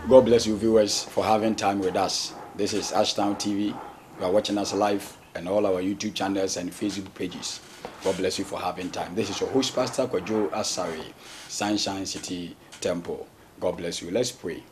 God bless you, viewers, for having time with us. This is Ashtown TV. You are watching us live and all our YouTube channels and Facebook pages. God bless you for having time. This is your host, Pastor Kwajo Asari, Sunshine City Temple. God bless you. Let's pray.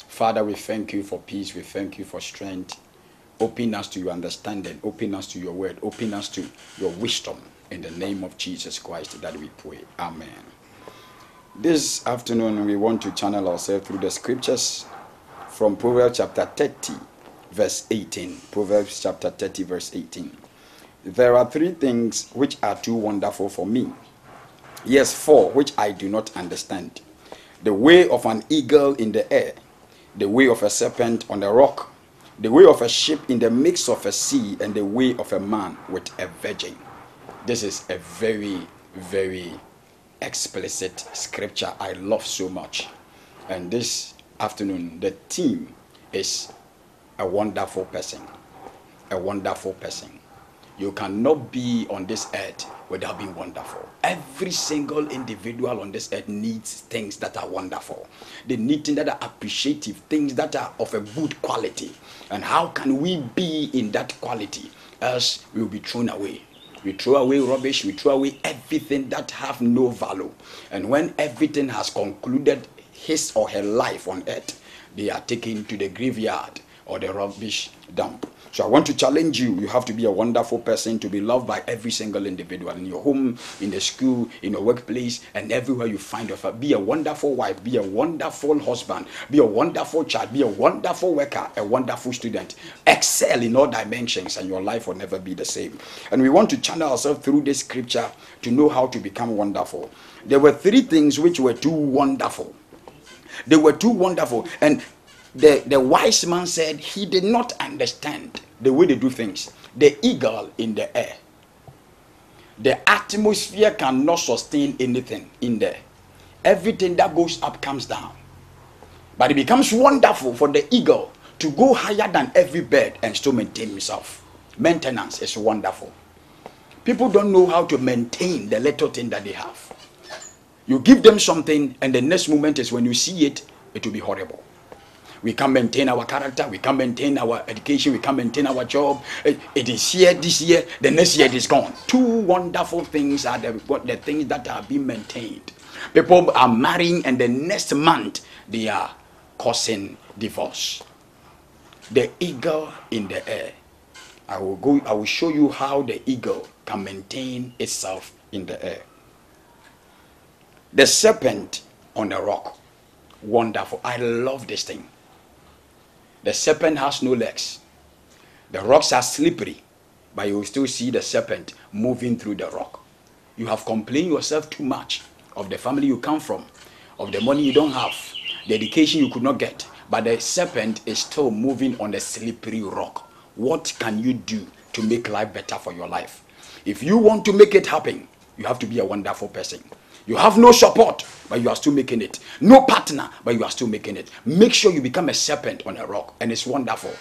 Father, we thank you for peace. We thank you for strength. Open us to your understanding. Open us to your word. Open us to your wisdom. In the name of Jesus Christ that we pray. Amen. This afternoon, we want to channel ourselves through the scriptures from Proverbs chapter 30, verse 18. Proverbs chapter 30, verse 18. There are three things which are too wonderful for me. Yes, four which I do not understand. The way of an eagle in the air, the way of a serpent on a rock, the way of a ship in the midst of a sea, and the way of a man with a virgin. This is a very, very explicit scripture I love so much. And this afternoon, the theme is a wonderful person. A wonderful person. You cannot be on this earth without being wonderful. Every single individual on this earth needs things that are wonderful. They need things that are appreciative, things that are of a good quality. And how can we be in that quality? Else we will be thrown away. We throw away rubbish, we throw away everything that have no value. And when everything has concluded his or her life on earth, they are taken to the graveyard or the rubbish dump. So I want to challenge you. You have to be a wonderful person to be loved by every single individual in your home, in the school, in your workplace, and everywhere you find yourself. Be a wonderful wife, be a wonderful husband, be a wonderful child, be a wonderful worker, a wonderful student. Excel in all dimensions and your life will never be the same. And we want to channel ourselves through this scripture to know how to become wonderful. There were three things which were too wonderful. They were too wonderful. And the wise man said he did not understand the way they do things. The eagle in the air. The atmosphere cannot sustain anything in there. Everything that goes up comes down. But it becomes wonderful for the eagle to go higher than every bird and still maintain himself. Maintenance is wonderful. People don't know how to maintain the little thing that they have. You give them something and the next moment is when you see it, it will be horrible. We can't maintain our character. We can't maintain our education. We can't maintain our job. It is here this year. The next year it is gone. Two wonderful things are the things that are being maintained. People are marrying and the next month they are causing divorce. The eagle in the air. I will show you how the eagle can maintain itself in the air. The serpent on the rock. Wonderful. I love this thing. The serpent has no legs. The rocks are slippery, but you will still see the serpent moving through the rock. You have complained yourself too much of the family you come from, of the money you don't have, the education you could not get, but the serpent is still moving on the slippery rock. What can you do to make life better for your life? If you want to make it happen, you have to be a wonderful person. You have no support, but you are still making it. No partner, but you are still making it. Make sure you become a serpent on a rock, and it's wonderful.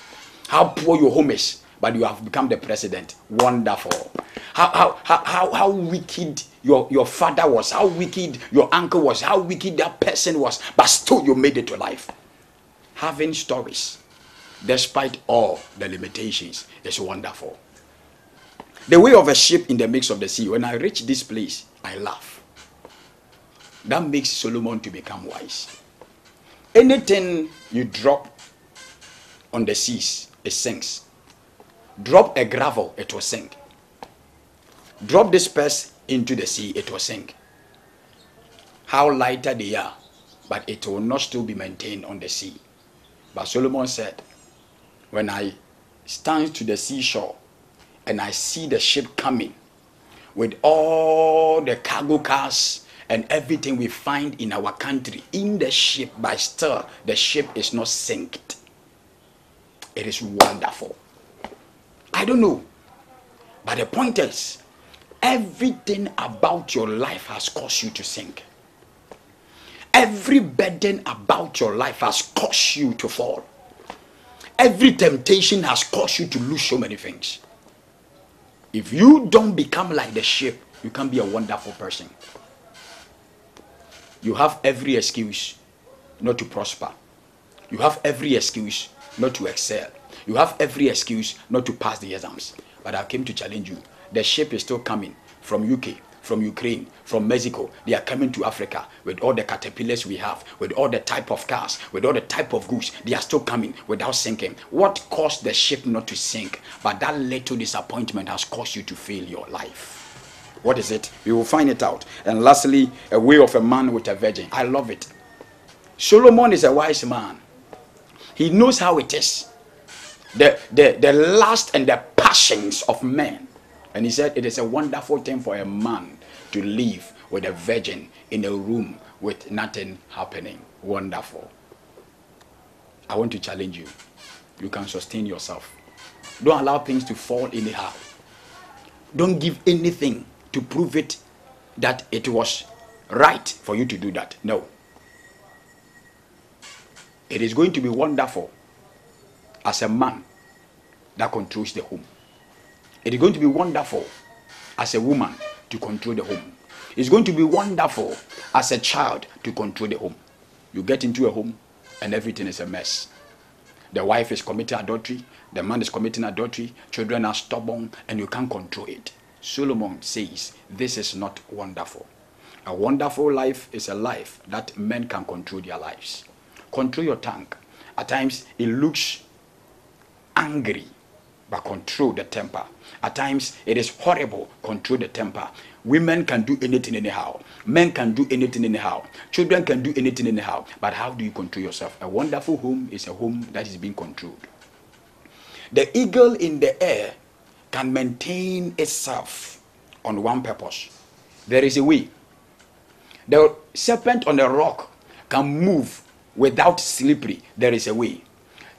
How poor your home is, but you have become the president. Wonderful. How wicked your father was, how wicked your uncle was, how wicked that person was, but still you made it to life. Having stories, despite all the limitations, is wonderful. The way of a ship in the midst of the sea. When I reach this place, I laugh. That makes Solomon to become wise. Anything you drop on the seas, it sinks. Drop a gravel, it will sink. Drop this purse into the sea, it will sink. How lighter they are, but it will not still be maintained on the sea. But Solomon said, when I stand to the seashore and I see the ship coming with all the cargo cars and everything we find in our country in the ship, but still the ship is not sinked. It is wonderful. I don't know, but the point is, everything about your life has caused you to sink. Every burden about your life has caused you to fall. Every temptation has caused you to lose so many things. If you don't become like the ship, you can't be a wonderful person. You have every excuse not to prosper. You have every excuse not to excel. You have every excuse not to pass the exams. But I came to challenge you. The ship is still coming from UK, from Ukraine, from Mexico. They are coming to Africa with all the caterpillars we have, with all the type of cars, with all the type of goods. They are still coming without sinking. What caused the ship not to sink? But that little disappointment has caused you to fail your life. What is it? We will find it out. And lastly, a way of a man with a virgin. I love it. Solomon is a wise man. He knows how it is. The lust and the passions of men. And he said it is a wonderful thing for a man to live with a virgin in a room with nothing happening. Wonderful. I want to challenge you. You can sustain yourself. Don't allow things to fall anyhow. Don't give anything to prove it that it was right for you to do that. No. It is going to be wonderful as a man that controls the home. It is going to be wonderful as a woman to control the home. It's going to be wonderful as a child to control the home. You get into a home and everything is a mess. The wife is committing adultery, the man is committing adultery, children are stubborn, and you can't control it. Solomon says this is not wonderful. A wonderful life is a life that men can control their lives. Control your tongue. At times it looks angry, but control the temper. At times it is horrible. Control the temper. Women can do anything anyhow. Men can do anything anyhow. Children can do anything anyhow. But how do you control yourself? A wonderful home is a home that is being controlled. The eagle in the air can maintain itself on one purpose. There is a way. The serpent on the rock can move without slippery. There is a way.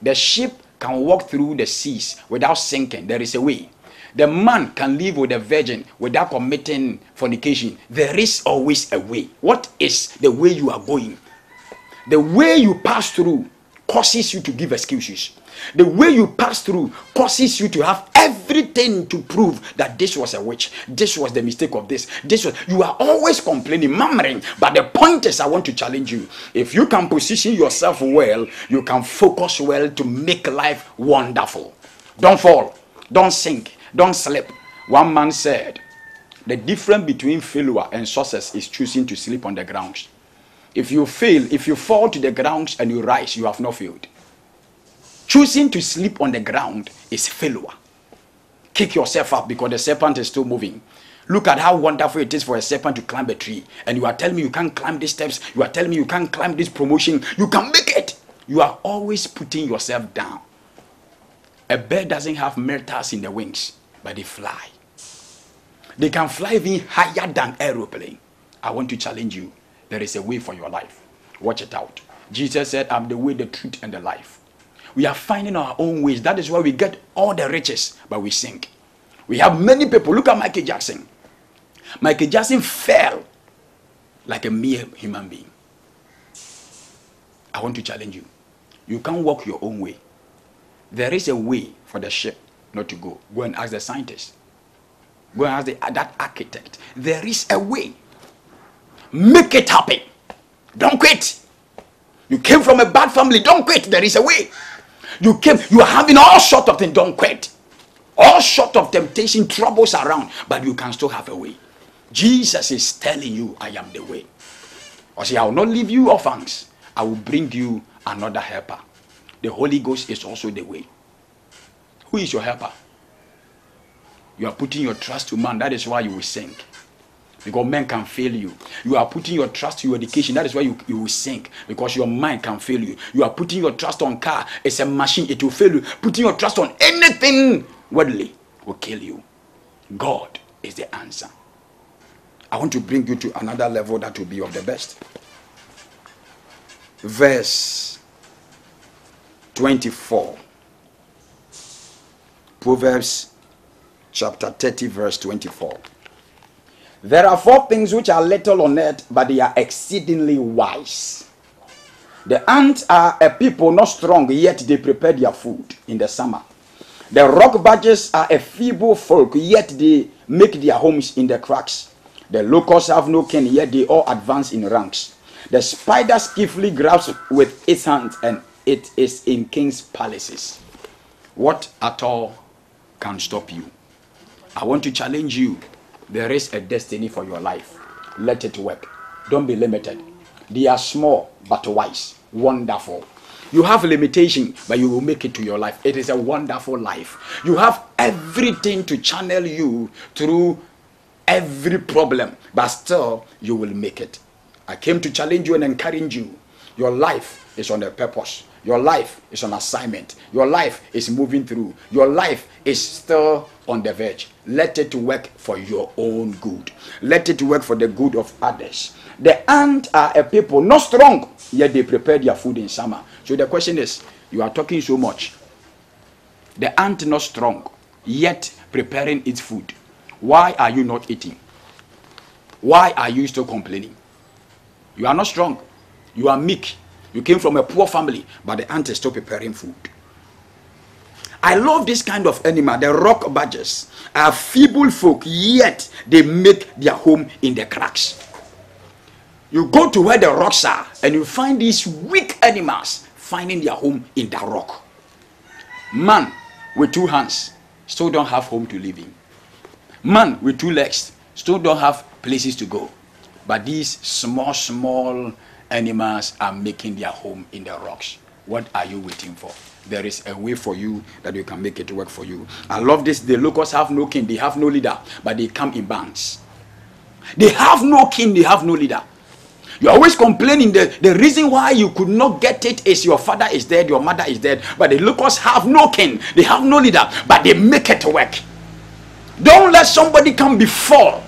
The ship can walk through the seas without sinking. There is a way. The man can live with a virgin without committing fornication. There is always a way. What is the way you are going? The way you pass through causes you to give excuses. The way you pass through causes you to have everything to prove that this was a witch, this was the mistake of this, you are always complaining, murmuring. But the point is, I want to challenge you. If you can position yourself well, you can focus well to make life wonderful. Don't fall, don't sink, don't slip. One man said, the difference between failure and success is choosing to sleep on the ground. If you fail, if you fall to the ground and you rise, you have not failed. Choosing to sleep on the ground is failure. Kick yourself up because the serpent is still moving. Look at how wonderful it is for a serpent to climb a tree. And you are telling me you can't climb these steps. You are telling me you can't climb this promotion. You can make it. You are always putting yourself down. A bird doesn't have myrtles in the wings, but they fly. They can fly even higher than aeroplane. I want to challenge you. There is a way for your life. Watch it out. Jesus said, I'm the way, the truth, and the life. We are finding our own ways. That is why we get all the riches, but we sink. We have many people. Look at Michael Jackson. Michael Jackson fell like a mere human being. I want to challenge you. You can't walk your own way. There is a way for the ship not to go. Go and ask the scientist. Go and ask that architect. There is a way. Make it happen. Don't quit. You came from a bad family. Don't quit. There is a way. You are having all sorts of things. Don't quit. All sorts of temptation, troubles around, but you can still have a way. Jesus is telling you, I am the way. Or say, I will not leave you orphans. I will bring you another helper. The Holy Ghost is also the way. Who is your helper? You are putting your trust to man. That is why you will sink. Because men can fail you. You are putting your trust to your education. That is why you will sink. Because your mind can fail you. You are putting your trust on car. It's a machine. It will fail you. Putting your trust on anything worldly will kill you. God is the answer. I want to bring you to another level that will be of the best. Verse 24. Proverbs chapter 30 verse 24. There are 4 things which are little on earth, but they are exceedingly wise. The ants are a people not strong, yet they prepare their food in the summer. The rock badgers are a feeble folk, yet they make their homes in the cracks. The locusts have no kin, yet they all advance in ranks. The spider skillfully grabs with its hands, and it is in king's palaces. What at all can stop you? I want to challenge you. There is a destiny for your life. Let it work. Don't be limited. They are small but wise. Wonderful. You have limitation, but you will make it to your life. It is a wonderful life. You have everything to channel you through every problem, but still you will make it. I came to challenge you and encourage you. Your life is on a purpose. Your life is on assignment. Your life is moving through. Your life is still on the verge. Let it work for your own good. Let it work for the good of others. The ants are a people not strong, yet they prepare their food in summer. So the question is, you are talking so much. The ant not strong, yet preparing its food. Why are you not eating? Why are you still complaining? You are not strong. You are meek. You came from a poor family, but the ant is still preparing food. I love this kind of animal. The rock badgers are feeble folk, yet they make their home in the cracks. You go to where the rocks are, and you find these weak animals finding their home in the rock. Man with 2 hands still don't have home to live in. Man with 2 legs still don't have places to go. But these small animals are making their home in the rocks. What are you waiting for? There is a way for you that you can make it work for you. I love this. The locusts have no king, they have no leader, but they come in bands. They have no king, they have no leader. You're always complaining. The reason why you could not get it is your father is dead, your mother is dead. But the locusts have no king, they have no leader, but they make it work. Don't let somebody come before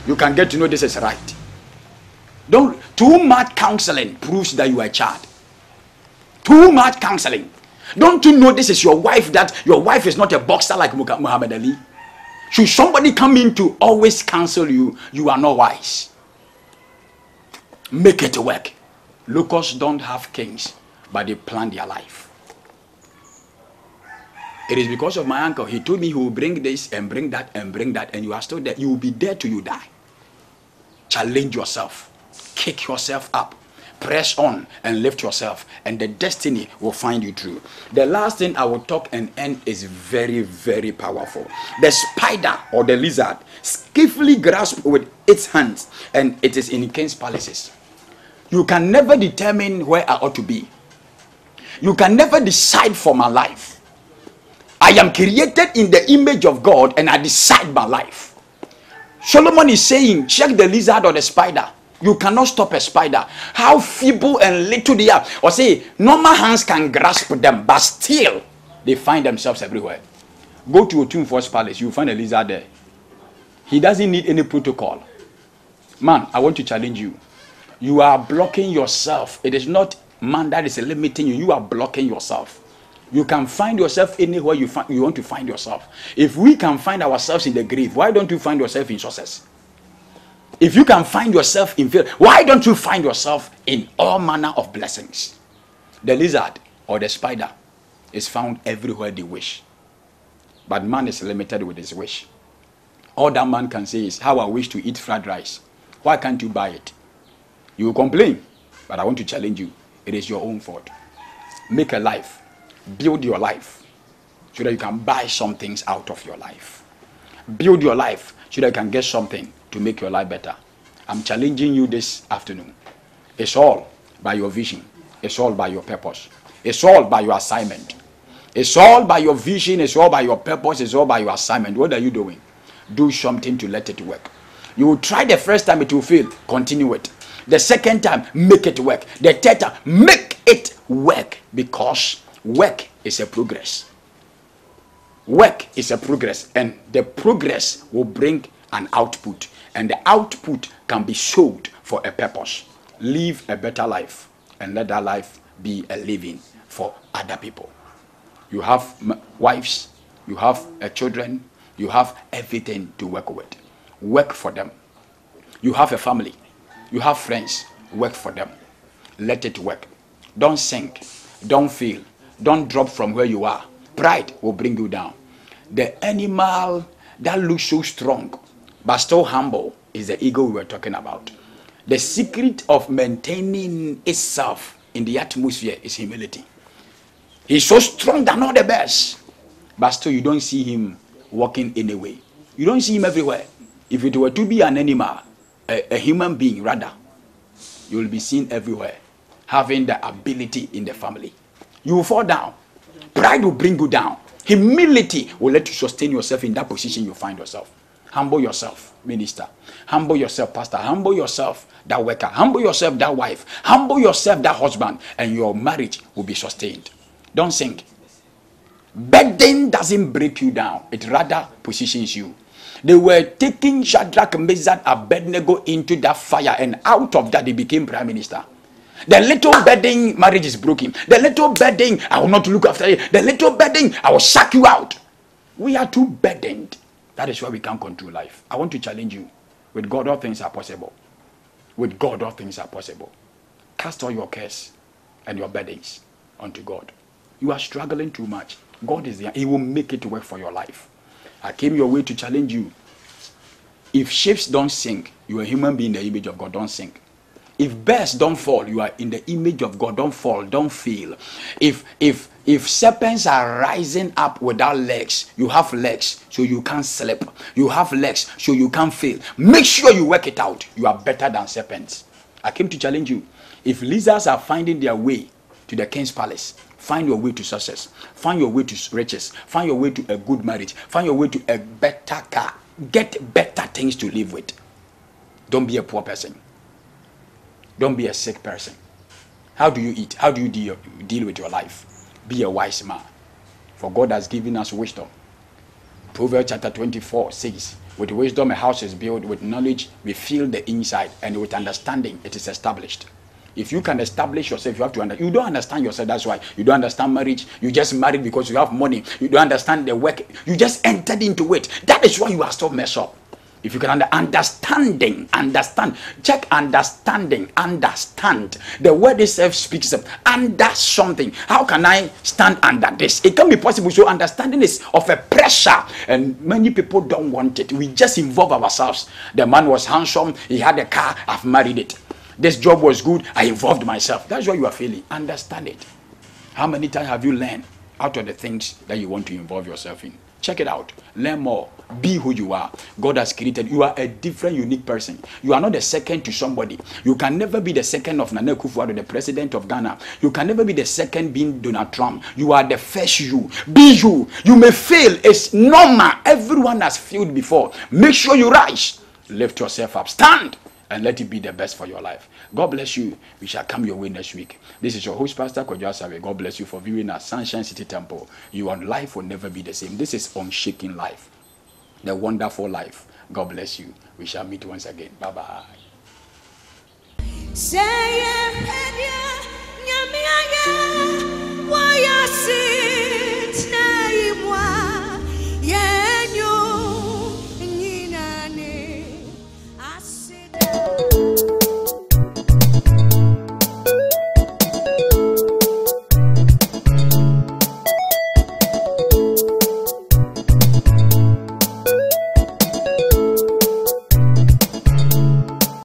you can get to know this is right. Too much counseling proves that you are a child. Too much counseling. Don't you know this is your wife, that your wife is not a boxer like Muhammad Ali? Should somebody come in to always counsel you, you are not wise. Make it work. Locusts don't have kings, but they plan their life. It is because of my uncle. He told me he will bring this and bring that and bring that, and you are still there. You will be there till you die. Challenge yourself. Kick yourself up. Press on and lift yourself, and the destiny will find you through. The last thing I will talk and end is very, very powerful. The spider or the lizard skillfully grasps with its hands, and it is in king's palaces. You can never determine where I ought to be. You can never decide for my life. I am created in the image of God, and I decide my life. Solomon is saying, check the lizard or the spider. You cannot stop a spider. How feeble and little they are. Or say, normal hands can grasp them, but still, they find themselves everywhere. Go to Otumfuo's palace, you find a lizard there. He doesn't need any protocol. Man, I want to challenge you. You are blocking yourself. It is not man that is limiting you. You are blocking yourself. You can find yourself anywhere you want to find yourself. If we can find ourselves in the grave, why don't you find yourself in success? If you can find yourself in failure, why don't you find yourself in all manner of blessings? The lizard or the spider is found everywhere they wish. But man is limited with his wish. All that man can say is, how I wish to eat fried rice. Why can't you buy it? You will complain, but I want to challenge you. It is your own fault. Make a life. Build your life so that you can buy some things out of your life. Build your life so that you can get something to make your life better. I'm challenging you this afternoon. It's all by your vision. It's all by your purpose. It's all by your assignment. It's all by your vision. It's all by your purpose. It's all by your assignment. What are you doing? Do something to let it work. You will try the first time, it will fail. Continue it. The second time, make it work. The third time, make it work, because work is a progress. Work is a progress, and the progress will bring an output, and the output can be sold for a purpose. Live a better life, and let that life be a living for other people. You have wives, you have children, you have everything to work with. Work for them. You have a family, you have friends, work for them. Let it work. Don't sink. Don't fail. Don't drop from where you are. Pride will bring you down. The animal that looks so strong but still humble is the ego we were talking about. The secret of maintaining itself in the atmosphere is humility. He's so strong than all the best, but still you don't see him walking anyway. You don't see him everywhere. If it were to be an animal, a human being rather, you will be seen everywhere, having the ability in the family. You will fall down. Pride will bring you down. Humility will let you sustain yourself in that position you find yourself. Humble yourself, minister. Humble yourself, pastor. Humble yourself, that worker. Humble yourself, that wife. Humble yourself, that husband, and your marriage will be sustained. Don't sink. Burden doesn't break you down. It rather positions you. They were taking Shadrach, Meshach, and Abednego into that fire, and out of that they became prime minister. The little burden, marriage is broken. The little burden, I will not look after you. The little burden, I will suck you out. We are too burdened. That is why we can't control life. I want to challenge you. With God, all things are possible. With God, all things are possible. Cast all your cares and your burdens unto God. You are struggling too much. God is there. He will make it work for your life. I came your way to challenge you. If ships don't sink, you are a human being in the image of God. Don't sink. If birds don't fall, you are in the image of God. Don't fall. Don't fail. If serpents are rising up without legs, you have legs so you can't slip. You have legs so you can't fail. Make sure you work it out. You are better than serpents. I came to challenge you. If lizards are finding their way to the king's palace, find your way to success. Find your way to riches. Find your way to a good marriage. Find your way to a better car. Get better things to live with. Don't be a poor person. Don't be a sick person. How do you eat? How do you deal with your life? Be a wise man. For God has given us wisdom. Proverbs chapter 24 says, with wisdom a house is built, with knowledge we fill the inside, and with understanding it is established. If you can establish yourself, you have to understand. You don't understand yourself, that's why. You don't understand marriage. You just married because you have money. You don't understand the work. You just entered into it. That is why you are still messed up. If you can understand. Check understanding, understand. The word itself speaks of under something. How can I stand under this? It can be possible. So understanding is of a pressure, and many people don't want it. We just involve ourselves. The man was handsome. He had a car. I've married it. This job was good. I involved myself. That's why you are failing. Understand it. How many times have you learned out of the things that you want to involve yourself in? Check it out. Learn more. Be who you are. God has created. You are a different, unique person. You are not the second to somebody. You can never be the second of Nana Akufo-Addo, the president of Ghana. You can never be the second being Donald Trump. You are the first you. Be you. You may fail. It's normal. Everyone has failed before. Make sure you rise. Lift yourself up. Stand. And let it be the best for your life. God bless you. We shall come your way next week. This is your host, Pastor Kwadwo Asare. God bless you for viewing our Sunshine City Temple. Your life will never be the same. This is Unshaken Life. The wonderful life. God bless you. We shall meet once again. Bye-bye.